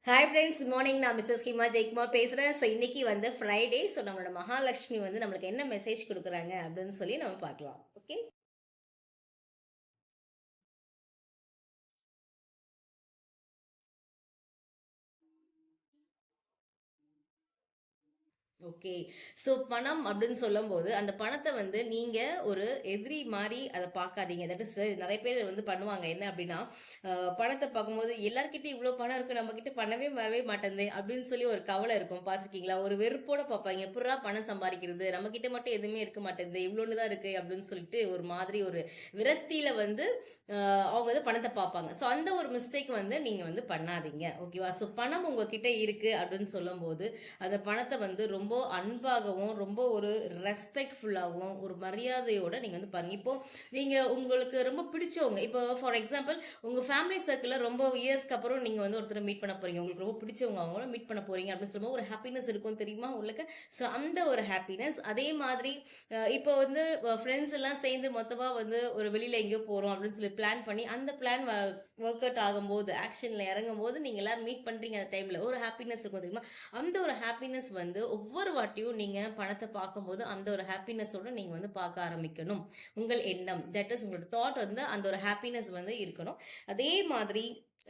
Hi friends, good morning. நான் Mrs Hima Jayakumar பேசுகிறேன். So இன்னைக்கு வந்து ஃப்ரைடே. ஸோ நம்மளோட மகாலட்சுமி வந்து நம்மளுக்கு என்ன மெசேஜ் கொடுக்குறாங்க அப்படின்னு சொல்லி நம்ம பார்க்கலாம். ஓகே. ஓகே. ஸோ பணம் அப்படின்னு சொல்லும்போது, அந்த பணத்த வந்து நீங்க ஒரு எதிரி மாரி அத பார்க்காதீங்க. தட் இஸ் நெறைய பேர் வந்து பண்ணுவாங்க. என்ன அப்படின்னா, அ பணத்த பார்க்கும்போது எல்லார்கிட்டயும் இவ்ளோ பணம் இருக்கு. நம்மகிட்ட பணமே வரவே மாட்டேன்தே அப்படின்னு சொல்லி ஒரு கவலை இருக்கும். பார்த்துருக்கீங்களா? ஒரு வெறுப்போட பார்ப்பாங்க. எப்புட்றா பணம் சம்பாரிக்கிறது? நம்மகிட்ட மட்டும் எதுவுமே இருக்க மாட்டேன்தே. இவ்ளோண்டு தான் இருக்கு அப்படின்னு சொல்லிட்டு ஒரு மாதிரி ஒரு விரக்தியில வந்து அவங்க வந்து பணத்த பார்ப்பாங்க. ஸோ அந்த ஒரு மிஸ்டேக் வந்து நீங்க வந்து பண்ணாதீங்க. ஓகேவா? ஸோ பணம் உங்ககிட்ட இருக்கு அப்படின்னு சொல்லும்போது, அந்த பணத்த வந்து ரொம்ப அன்பாகவும், ரொம்ப ஒரு ரெஸ்பெக்ட்ஃபுல்லாவும், ஒரு மரியாதையோட நீங்க வந்து பாருங்க. இப்போ நீங்க உங்களுக்கு ரொம்ப பிடிச்சவங்க, இப்போ ஃபார் எக்ஸாம்பிள் உங்க ஃபேமிலி சர்க்கிள்ல ரொம்ப இயர்ஸ்க்கு அப்புறம் நீங்க வந்து ஒருத்தர மீட் பண்ண போறீங்க. உங்களுக்கு ரொம்ப பிடிச்சவங்க அவங்கள மீட் பண்ண போறீங்க அப்படின்னு சொல்லும்போது ஒரு ஹாப்பினஸ் இருக்கும் தெரியுமா உங்களுக்கு? ஸோ அந்த ஒரு ஹாப்பினஸ். அதே மாதிரி இப்போ வந்து ஃப்ரெண்ட்ஸ் எல்லாம் சேர்ந்து மொத்தமா வந்து ஒரு வெளியில எங்கேயோ போறோம் அப்படின்னு சொல்லி பிளான் பண்ணி, அந்த பிளான் ஒர்க் அவுட் ஆகும்போது, ஆக்ஷன்ல இறங்கும்போது நீங்க எல்லாரும் மீட் பண்றீங்க அந்த டைம்ல. ஒரு ஹாப்பினஸ் இருக்கும் தெரியுமா? அந்த ஒரு ஹாப்பினஸ் வந்து ஒவ்வொரு வாட்டியும் நீங்க பணத்த பார்க்கும்போது, அந்த ஒரு ஹாப்பினஸோட நீங்க வந்து பார்க்க ஆரம்பிக்கணும். உங்கள் எண்ணம், தட் இஸ் உங்களோட தாட் வந்து அந்த ஒரு ஹாப்பினஸ் வந்து இருக்கணும். அதே மாதிரி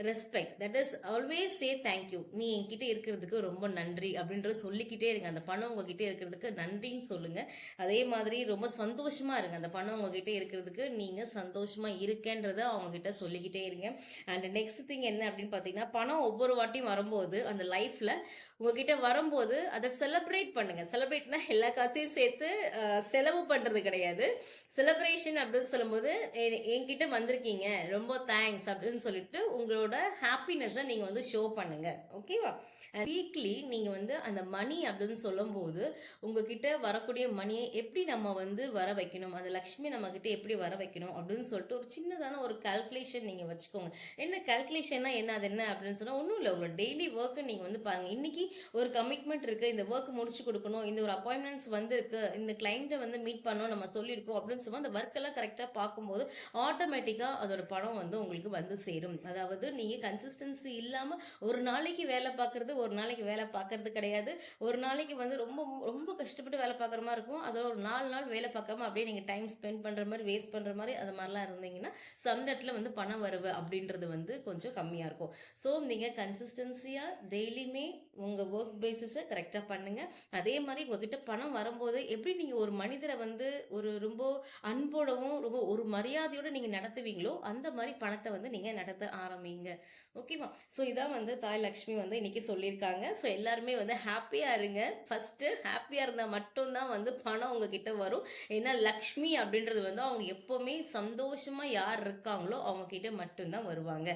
respect, that is always say thank you. நீ என்கிட்ட இருக்கிறதுக்கு ரொம்ப நன்றி அப்படின்றத சொல்லிக்கிட்டே இருங்க. அந்த பணம் உங்ககிட்ட இருக்கிறதுக்கு நன்றின்னு சொல்லுங்க. அதே மாதிரி ரொம்ப சந்தோஷமா இருங்க. அந்த பணம் உங்ககிட்ட இருக்கிறதுக்கு நீங்க சந்தோஷமா இருக்கேன்றத அவங்க கிட்ட சொல்லிக்கிட்டே இருங்க. அண்ட் நெக்ஸ்ட் திங் என்ன அப்படின்னு பார்த்தீங்கன்னா, பணம் ஒவ்வொரு வாட்டியும் வரும்போது அந்த லைஃப்ல உங்ககிட்ட வரும்போது அதை செலிப்ரேட் பண்ணுங்க. செலிப்ரேட்னா எல்லா காசையும் சேர்த்து செலவு பண்றது கிடையாது. செலிப்ரேஷன் அப்படின்னு சொல்லும்போது என்கிட்ட வந்திருக்கீங்க, ரொம்ப தேங்க்ஸ் அப்படின்னு சொல்லிட்டு உங்களோட ஹாப்பினஸை நீங்க வந்து ஷோ பண்ணுங்க. ஓகேவா? வீக்லி நீங்க வந்து அந்த மணி அப்படின்னு சொல்லும்போது உங்ககிட்ட வரக்கூடிய மணியை எப்படி நம்ம வந்து வர வைக்கணும், அந்த லக்ஷ்மி நம்ம கிட்ட எப்படி வர வைக்கணும் அப்படின்னு சொல்லிட்டு ஒரு சின்னதான ஒரு கால்குலேஷன் நீங்க வச்சுக்கோங்க. என்ன கால்குலேஷன்னா என்ன, அது என்ன அப்படின்னு சொன்னா ஒன்றும் இல்லை. உங்களோட டெய்லி ஒர்க்கு நீங்க வந்து பாருங்க. இன்னைக்கு ஒரு கமிட்மெண்ட் இருக்கு, இந்த ஒர்க் முடிச்சு கொடுக்கணும், இந்த ஒரு அப்பாயின்மெண்ட்ஸ் வந்து இருக்கு, இந்த கிளைண்ட்டை வந்து மீட் பண்ணோம் நம்ம சொல்லியிருக்கோம் அப்படின்னு சொல்லுவோம். அந்த ஒர்க் எல்லாம் கரெக்டாக பார்க்கும்போது ஆட்டோமேட்டிக்காக அதோட பணம் வந்து உங்களுக்கு வந்து சேரும். அதாவது நீங்கள் கன்சிஸ்டன்சி இல்லாமல் ஒரு நாளைக்கு வேலை பார்க்கறது, ஒரு நாளைக்கு வேலை பார்க்கறது கிடையாது. ஒரு நாளைக்கு வந்து ரொம்ப ரொம்ப கஷ்டப்பட்டு வேலை பார்க்குற மாதிரி இருக்கும். அதோட ஒரு 4 நாள் வேலை பார்க்காம அப்படியே நீங்கள் டைம் ஸ்பெண்ட் பண்ணுற மாதிரி, வேஸ்ட் பண்ணுற மாதிரி அது மாதிரிலாம் இருந்தீங்கன்னா ஸோ அந்த இடத்துல வந்து பணம் வரவு அப்படின்றது வந்து கொஞ்சம் கம்மியாக இருக்கும். ஸோ நீங்கள் கன்சிஸ்டன்சியாக டெய்லியுமே உங்கள் ஒர்க் பேசிஸை கரெக்டாக பண்ணுங்கள். அதே மாதிரி உங்ககிட்ட பணம் வரும்போது எப்படி நீங்கள் ஒரு மனிதரை வந்து ஒரு ரொம்ப அன்போடவும் ரொம்ப ஒரு மரியாதையோடு நீங்கள் நடத்துவீங்களோ அந்த மாதிரி பணத்தை வந்து நீங்கள் நடத்த ஆரம்பிங்க. ஓகேவா? ஸோ இதான் வந்து தாய் லக்ஷ்மி வந்து இன்னைக்கு சொல்லியிருக்காங்க. ஸோ எல்லாருமே வந்து ஹாப்பியாக இருங்க. ஃபஸ்ட்டு ஹாப்பியாக இருந்தால் மட்டும்தான் வந்து பணம் உங்ககிட்ட வரும். ஏன்னா லக்ஷ்மி அப்படின்றது வந்து அவங்க எப்போவுமே சந்தோஷமாக யார் இருக்காங்களோ அவங்க கிட்ட மட்டும்தான் வருவாங்க.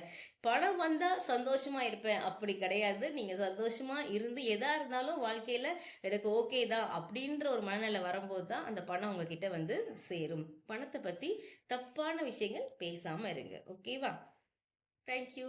பணம் வந்தா சந்தோஷமா இருப்பேன் அப்படி கிடையாது. நீங்க சந்தோஷமா இருந்து எதா இருந்தாலும் வாழ்க்கையில எனக்கு ஓகே தான் அப்படின்ற ஒரு மனநிலை வரும்போது தான் அந்த பணம் உங்ககிட்ட வந்து சேரும். பணத்தை பத்தி தப்பான விஷயங்கள் பேசாம இருங்க. ஓகேவா? தேங்க்யூ.